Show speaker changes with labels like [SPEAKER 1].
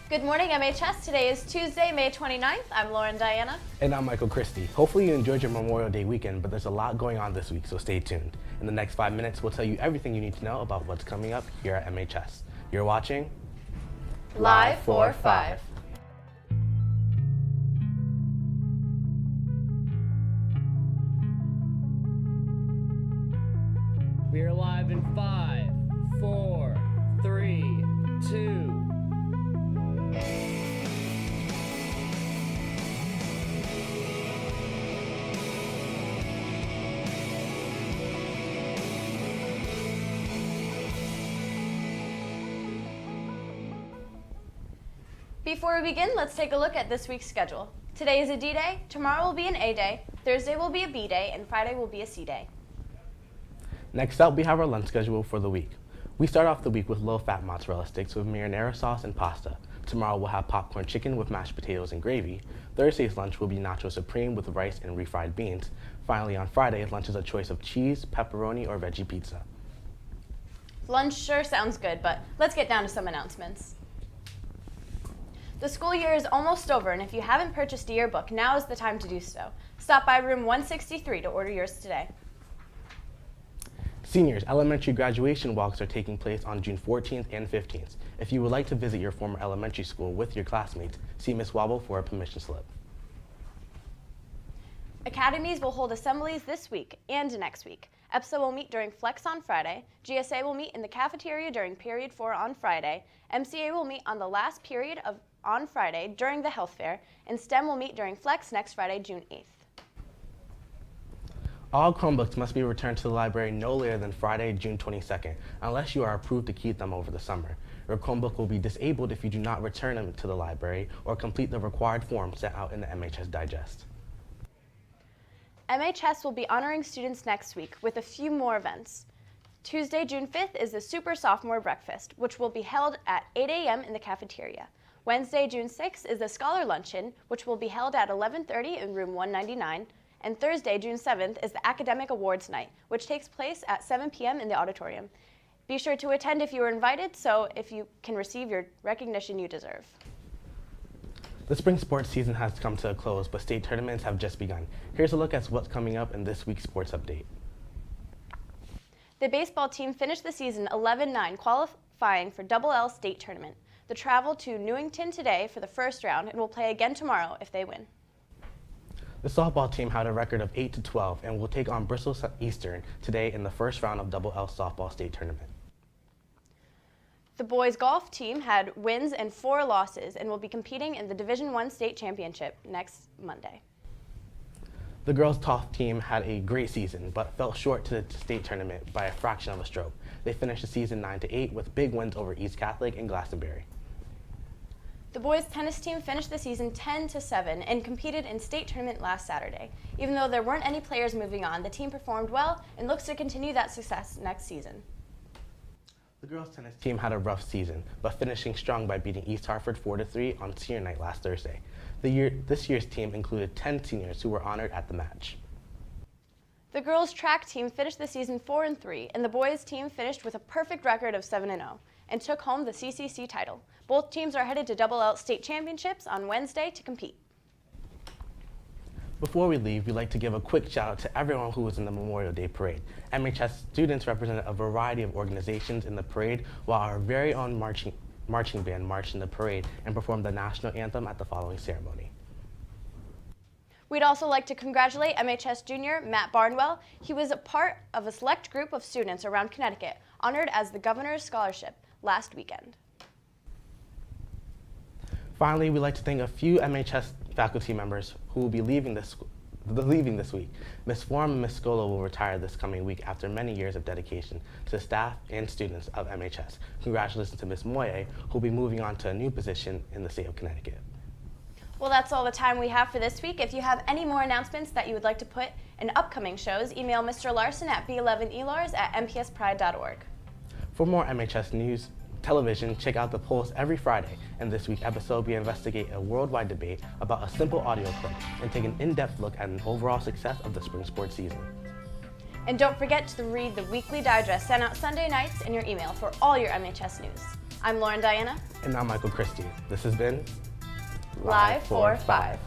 [SPEAKER 1] Good morning, MHS. Today is Tuesday, May 29th. I'm Lauren Diana.
[SPEAKER 2] And I'm Michael Christie. Hopefully you enjoyed your Memorial Day weekend, but there's a lot going on this week, so stay tuned. In the next 5 minutes, we'll tell you everything you need to know about what's coming up here at MHS. You're watching
[SPEAKER 1] Live 4-5.
[SPEAKER 3] We're live in 5, 4, 3, 2.
[SPEAKER 1] Before we begin, let's take a look at this week's schedule. Today is a D day, tomorrow will be an A day, Thursday will be a B day, and Friday will be a C day.
[SPEAKER 2] Next up, we have our lunch schedule for the week. We start off the week with low-fat mozzarella sticks with marinara sauce and pasta. Tomorrow we'll have popcorn chicken with mashed potatoes and gravy. Thursday's lunch will be nacho supreme with rice and refried beans. Finally, on Friday, lunch is a choice of cheese, pepperoni, or veggie pizza.
[SPEAKER 1] Lunch sure sounds good, but let's get down to some announcements. The school year is almost over, and if you haven't purchased a yearbook, now is the time to do so. Stop by room 163 to order yours today.
[SPEAKER 2] Seniors, elementary graduation walks are taking place on June 14th and 15th. If you would like to visit your former elementary school with your classmates, see Ms. Wobble for a permission slip.
[SPEAKER 1] Academies will hold assemblies this week and next week. EPSA will meet during Flex on Friday, GSA will meet in the cafeteria during Period 4 on Friday, MCA will meet on the last period on Friday during the health fair, and STEM will meet during Flex next Friday, June 8th.
[SPEAKER 2] All Chromebooks must be returned to the library no later than Friday, June 22nd, unless you are approved to keep them over the summer. Your Chromebook will be disabled if you do not return them to the library or complete the required form sent out in the MHS Digest.
[SPEAKER 1] MHS will be honoring students next week with a few more events. Tuesday, June 5th is the Super Sophomore Breakfast, which will be held at 8 a.m. in the cafeteria. Wednesday, June 6th is the Scholar Luncheon, which will be held at 11:30 in room 199. And Thursday, June 7th is the Academic Awards Night, which takes place at 7 p.m. in the auditorium. Be sure to attend if you are invited, so if you can receive your recognition you deserve.
[SPEAKER 2] The spring sports season has come to a close, but state tournaments have just begun. Here's a look at what's coming up in this week's sports update.
[SPEAKER 1] The baseball team finished the season 11-9, qualifying for Double L state tournament. They travel to Newington today for the first round and will play again tomorrow if they win.
[SPEAKER 2] The softball team had a record of 8-12 and will take on Bristol Eastern today in the first round of Double L softball state tournament.
[SPEAKER 1] The boys golf team had wins and 4 losses and will be competing in the Division I state championship next Monday.
[SPEAKER 2] The girls' golf team had a great season, but fell short to the state tournament by a fraction of a stroke. They finished the season 9-8 with big wins over East Catholic and Glastonbury.
[SPEAKER 1] The boys' tennis team finished the season 10-7 and competed in state tournament last Saturday. Even though there weren't any players moving on, the team performed well and looks to continue that success next season.
[SPEAKER 2] The girls' tennis team had a rough season, but finishing strong by beating East Hartford 4-3 on senior night last Thursday. This year's team included 10 seniors who were honored at the match.
[SPEAKER 1] The girls' track team finished the season 4-3, and the boys' team finished with a perfect record of 7-0 and took home the CCC title. Both teams are headed to Double L state championships on Wednesday to compete.
[SPEAKER 2] Before we leave, we'd like to give a quick shout out to everyone who was in the Memorial Day Parade. MHS students represented a variety of organizations in the parade, while our very own marching band marched in the parade and performed the national anthem at the following ceremony.
[SPEAKER 1] We'd also like to congratulate MHS junior Matt Barnwell. He was a part of a select group of students around Connecticut, honored as the Governor's Scholarship last weekend.
[SPEAKER 2] Finally, we'd like to thank a few MHS faculty members who will be leaving this week. Ms. Form and Ms. Scola will retire this coming week after many years of dedication to the staff and students of MHS. Congratulations to Ms. Moye, who will be moving on to a new position in the state of Connecticut.
[SPEAKER 1] Well, that's all the time we have for this week. If you have any more announcements that you would like to put in upcoming shows, email Mr. Larson at b11elars@mpspride.org.
[SPEAKER 2] For more MHS news, television, check out The Pulse every Friday. In this week's episode, we investigate a worldwide debate about a simple audio clip and take an in-depth look at an overall success of the spring sports season.
[SPEAKER 1] And don't forget to read the weekly digest sent out Sunday nights in your email for all your MHS news. I'm Lauren Diana.
[SPEAKER 2] And I'm Michael Christie. This has been
[SPEAKER 1] Live for 5.